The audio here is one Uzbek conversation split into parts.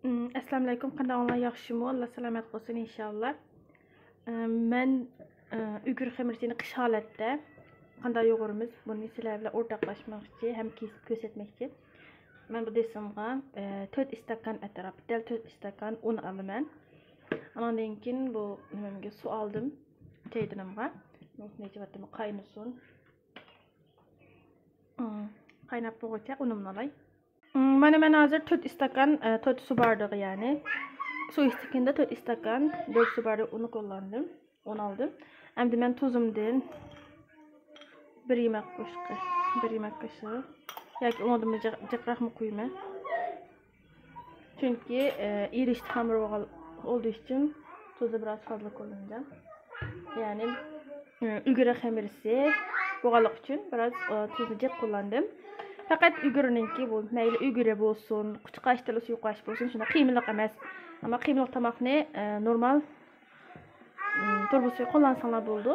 Assalamu alaykum. Qanday olar yaxshimi? Alloh salomat qilsin inshaalloh. Men uyg'ur xamirsini qish holatda qanday yo'g'irimiz buni sizlar bilan o'rtoqlashmoqchi, ham kesib ko'rsatmoqchi. Men bu desimga 4 istakan atrofida 4 istakan un olaman. Ondan keyin bu nimamga suv oldim. Chaydinimga. Necha vattim qaynasin. Qaynab bo'lguncha unimni olay. Mana men hozir 4 istakan 4 su bardağı yani. Su istakanda 4 istakan 4 su bardağı unu kullandım. Un aldım. Endi men tuzumdan 1 yemek kaşığı, 1 yemek kaşığı. Yoki unudum jiqroq mı qo'yma. Çünkü irish xamir olduğu için tuzu biraz fazla kullanacağım. Yani uyg'ur xamirisi bo'lganlik uchun biraz tuzlu jiq kullandım. Fakat uyg'urninki bu mayli uyg'ur bo'lsin, quchqash tili suyuqash bo'lsin, shunda qiymiliq emas. Ama qiymiliq tomoqni normal turbusiy qo'llansanglar bo'ldi.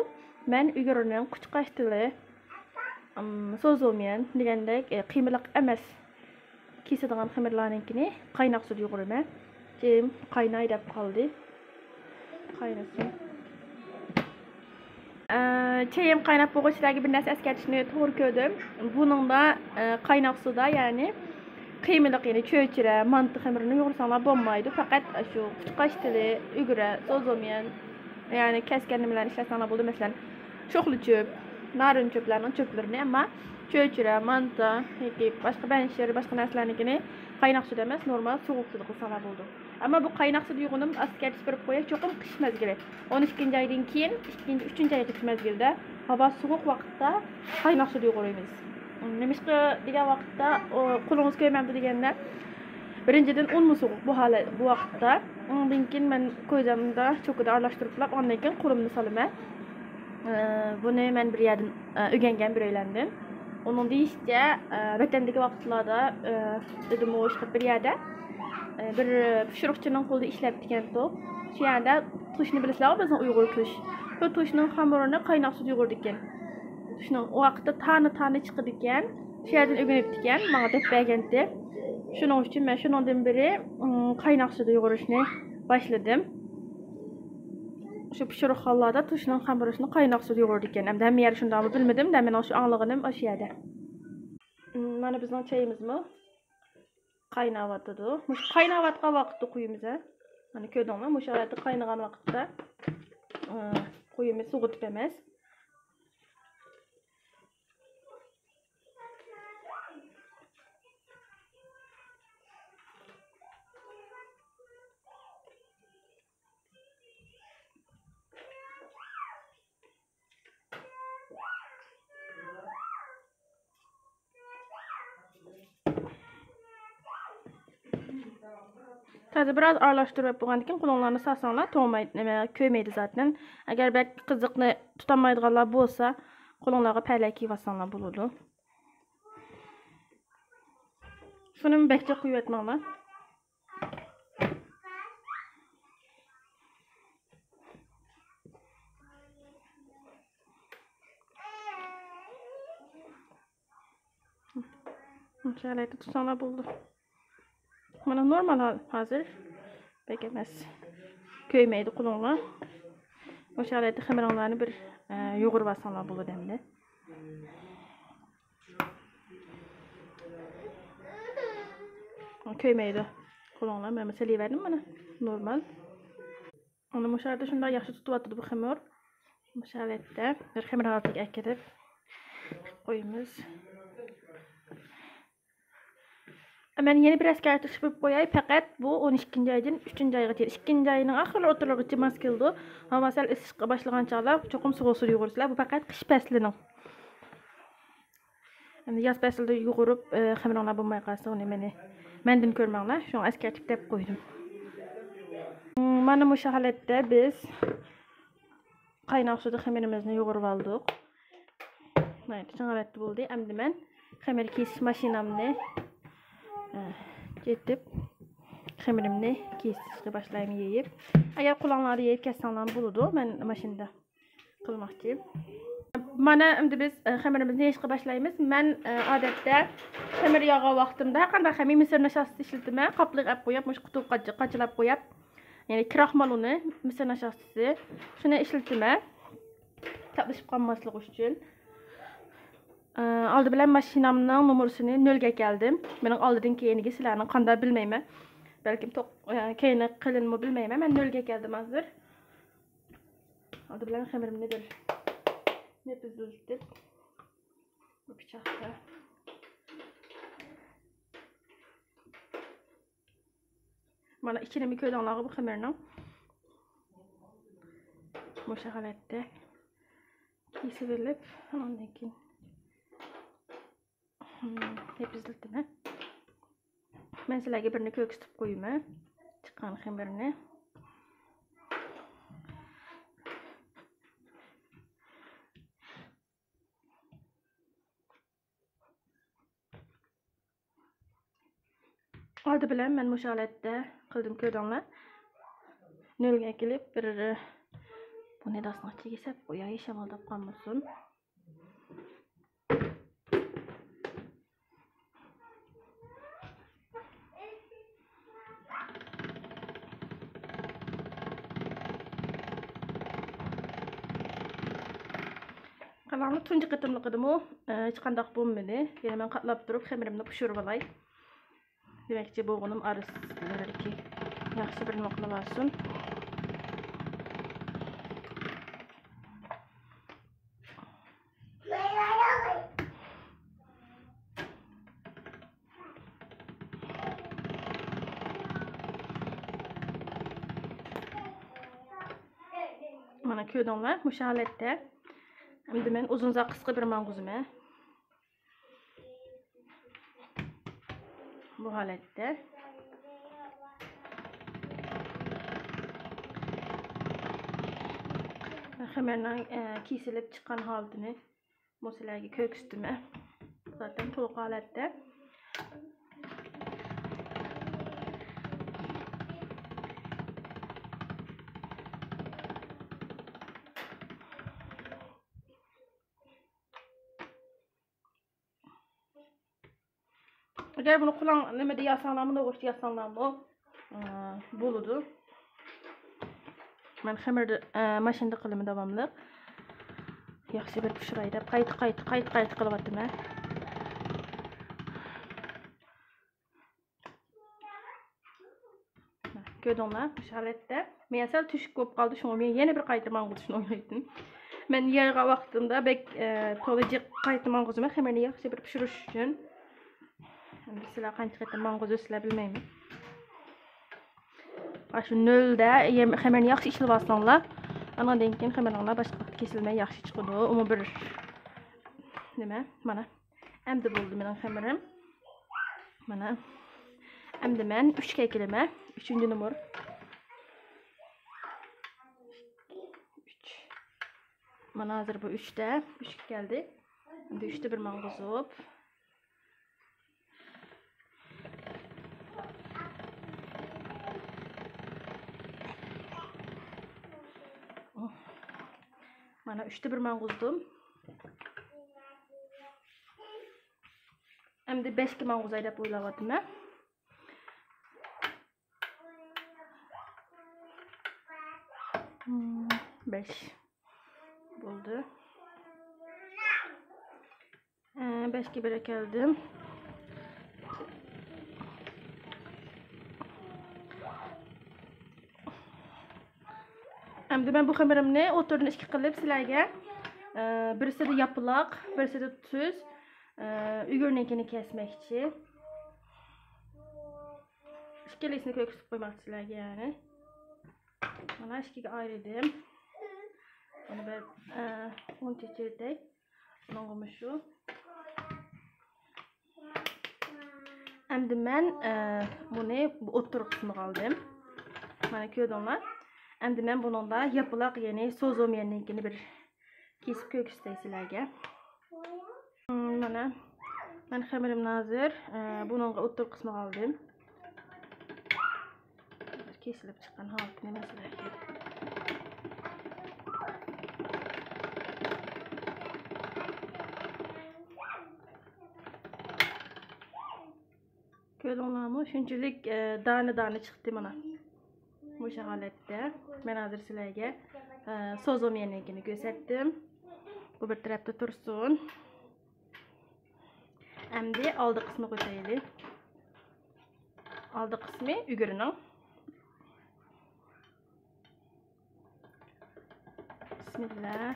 Men uyg'urning quchqash tili so'zilmayan degandek qiymiliq emas kesadigan xamirlarninkini qaynoq suvda yo'g'iraman. Keyin qaynay deb qoldi. Qaynasın. Çayım qaynab bo'lguncha bir narsa eskartishni to'g'ri ko'rdim. Buning da qaynoq suvda yani qiymiliq yani cho'chira, manti xamirini yo'g'irsanlar bo'lmaydi. Faqat shu quchqash tili, uyg'ur so'zilmayan yani kesken nimalarni ishlasanlar bo'ldi. Masalan, sho'xli cho'p, narin cho'plarining cho'plarini, ammo cho'chira, manta yoki boshqa banshir, boshqa narsalarnikini qaynoq suvda emas, normal sovuq suvda qilsalar bo'ldi. Ama bu qaynoq suvda yo'g'inib askartish berib qo'yay, cho'qim qish mezgili. 12-oydan keyin 3-3 qish mezgilda havo sovuq vaqtda qaynoq suvda yo'g'iramiz. Nemishqa degan vaqtda qo'lingiz ko'ymamdi deganda birinchidan un sovuq bu vaqtda. Undan keyin men ko'zamda cho'kida aralashtirib, ondan keyin qo'limni solaman. Bunu men bir yerdan o'rgangan, bir o'ylandim. Onun deyishcha vatandagi vaqtlarda dedim o bir yerda bir pishiriqchining qo'lida ishlab ekan-ku. Shu yerda tushni bilasizlar, bizning uyg'ur tush. Bu tushning xamirini qaynoq suvda yo'g'irdi ekan. Tushning o vaqtda tani chiqdi ekan. Shu yerdan o'rganib ekan, menga deb bergandi. Shuning uchun men shundan beri qaynoq suvda yo'g'irishni boshladim. Şu pişiriq hollarda tushning xamirini qaynoq suvda yo'g'irdi ekan. Hamda hamma yer shundaymi bilmadim, da men o'sha anlig'inim o'sha yerda. Mana bizning chayimizmi qaynavyotdi. Mush qaynayotgan vaqtda qo'yamiz. Mana ko'rdingmi? Mush yerda qaynagan vaqtda qo'yamiz, sug'itib emas. Taze biraz aralashtirib bo'lgandan keyin qo'linglarni salsanglar, to'g'maydi, ko'ymaydi zaten. Agar bak qiziqni tutamaydiganlar bo'lsa, qo'linglarga palak kiyib bo'ladi. Shuni bekcha quyib etmanglar. Şöyle tutsanglar bo'ldi. Mana normal hazır. Bekemez. Köymeydi kulonlar. O şarayda xamiringlarni bir yo'g'irib olsanglar bo'ladi endi. Köymeydi kulonlar. Men masalaverdim mana normal. Onu bu şarayda shunday yaxshi tutyapti bu xamir. Bu şarayda bir xamir oltiga akirib qo'yamiz. Men yeni bir eskartish qilib qo'yay, faqat bu 12-oydan 3-oyga keldi. 2-oyning oxirlari o'rtalarigacha mos keldi. Havo sal isishga boshlagan chog'da cho'qim sovuq suvda yo'g'irsalar, bu faqat qish faslining. Endi yoz faslida yo'g'irib xamiringlar bo'lmay qolsa, uni mendan ko'rmanglar. Shuni eskartib deb qo'ydim. Mana bu holatda biz qaynoq suvda xamirimizni yo'g'irib oldik. Mana shu holatda bo'ldi. Endi men xamir kesish mashinamni getib xamirimni kesishga boshlayman yeyib. Agar qo'linglarni yeyib kessanglar bo'ladi, men mashinada qilmoqchi. Mana endi biz xamirimizni yeyishga başlaymiz. Men odatda xamir yog'i vaqtimda har qanday xamir misir nashostasi ishlatmayman. Qoplik olib qo'yib, mush qutuq qachilab qo'yib, ya'ni kraxmal uni, misir nashostasi shuni ishlatmayman. Tatlashib qolmasligi uchun. Oldi bilan mashinamning numarasini 0 ga keldim. Mening oldidan keyingi sizlarning qanday bilmayman. Balkim keyini qilinmi bilmayman. Men 0 ga keldim hozir. Oldi bilan xamirimni bir nepiziltib bu bıçakla mana içine ko'ylonlog'i bu xamirning o'sha holatda kesirilib, ondan keyin nepiziltib. Men sizlarga birini ko'ksitib qo'yaman. Chiqqan xamirni. Oldi bilan men o'sha holatda qildim ko'ylonlar. 0 ga kelib bir buni dasmoq chigisa qo'yay, shamoldab qolmasin. Qalamni tunji qitimli qildim u, hech qanday bo'lmadi. Yana men qatlab turib xamirimni pishirib olay. Demakchi bo'g'unim araslariki yaxshi bir nima qilib olsin. Mana ko'rdinglar, o'sha holatda. Endi men uzunza qisqa bir mang'uzimni bu holatda xamirning kesilib chiqqan holatini bu sizlarga ko'rsatdim. Zaten to'liq holatda. Agar buni qulan nima deyasanlarmi, to'g'ri deyasanlarmi, bo'ladi. Men xamirni mashinada qilaman davomli. Yaxshi bir pishiray deb qayta qilyapman. Ko'rdinglar, o'sha holatda. Men sal tushib ko'p qoldi, shunga men yana bir qayta mang'uzishni o'ylaydim. Men yerga vaqtimda bek to'liq qayta mang'uzimni xamirni yaxshi bir pishirish uchun. Endi sizlar qancha qayta mang'uz sizlar bilmayman. Shu 0 da xamirni yaxshi ishlatib olsanglar, andan keyin xamirlar boshqa vaqt kesilmay yaxshi chiqadi. Uni bir nima? Mana endi bo'ldi mening xamirim. Mana endi men 3 ga kelaman. 3-numar. 3. Mana hozir bu 3 da 3 ga keldi. Endi 3 da bir mang'uzib mana 3 da bir mang'uzdim. Endi 5 ga mang'uzay deb o'ylayapman. Beş bo'ldi. 5 ga bir keldim. Endi men bu xamirimni o'tirni 2 qilib sizlarga birisida yapiloq, birisida tuz, ugurnikini kesmoqchi. Ikkalasini ko'ksitib qo'ymoqchi sizlarga, ya'ni. Mana 2 ga ayirdim. Bunu bir 10 çekirdek. Bunun şu. Endi men bunu bu o'ttiruq qismiga oldim. Mana ko'rdinglar. Endi men buningda yapiloq, ya'ni so'zomiyaninkini bir kesib ko'ksitay sizlarga. Mana men xamirimni hozir buningga o'ttiruq qismiga oldim. Kesilib chiqqan holatini sizlarga. Görüyorlarmı? Şunçilik dana çıktı bana. Bu şahalette. Ben hazır sizlerge sozum yenigini gösterdim. Bu bir tarafta tursun. Endi aldı kısmı koyayım. Aldı kısmı ügürünün. Bismillah.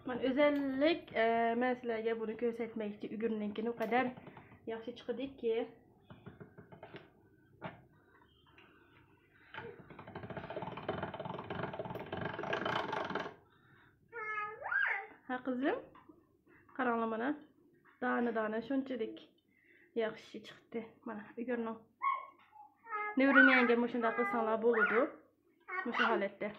Ben özellik mesela bunu göstermek için ügürününkini o kadar yaxşı çıkdı ki. Ha kızım, karanlamana dana şunçalık yaxşı çıktı. Mana ügürünün. Ne ürünmeyenge şunda kılsanlar boludu. Şu halette.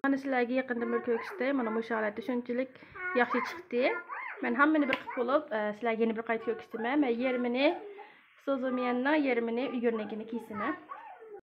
Mana sizlarga yaqinda bir ko'ksizda mana bu holatda shunchalik yaxshi chiqdi. Men hammani bir qilib bo'lib, sizlarga yana bir qayta ko'ksizman. Men yerimini so'zimyanni, yerimini uyurnikini kiysini.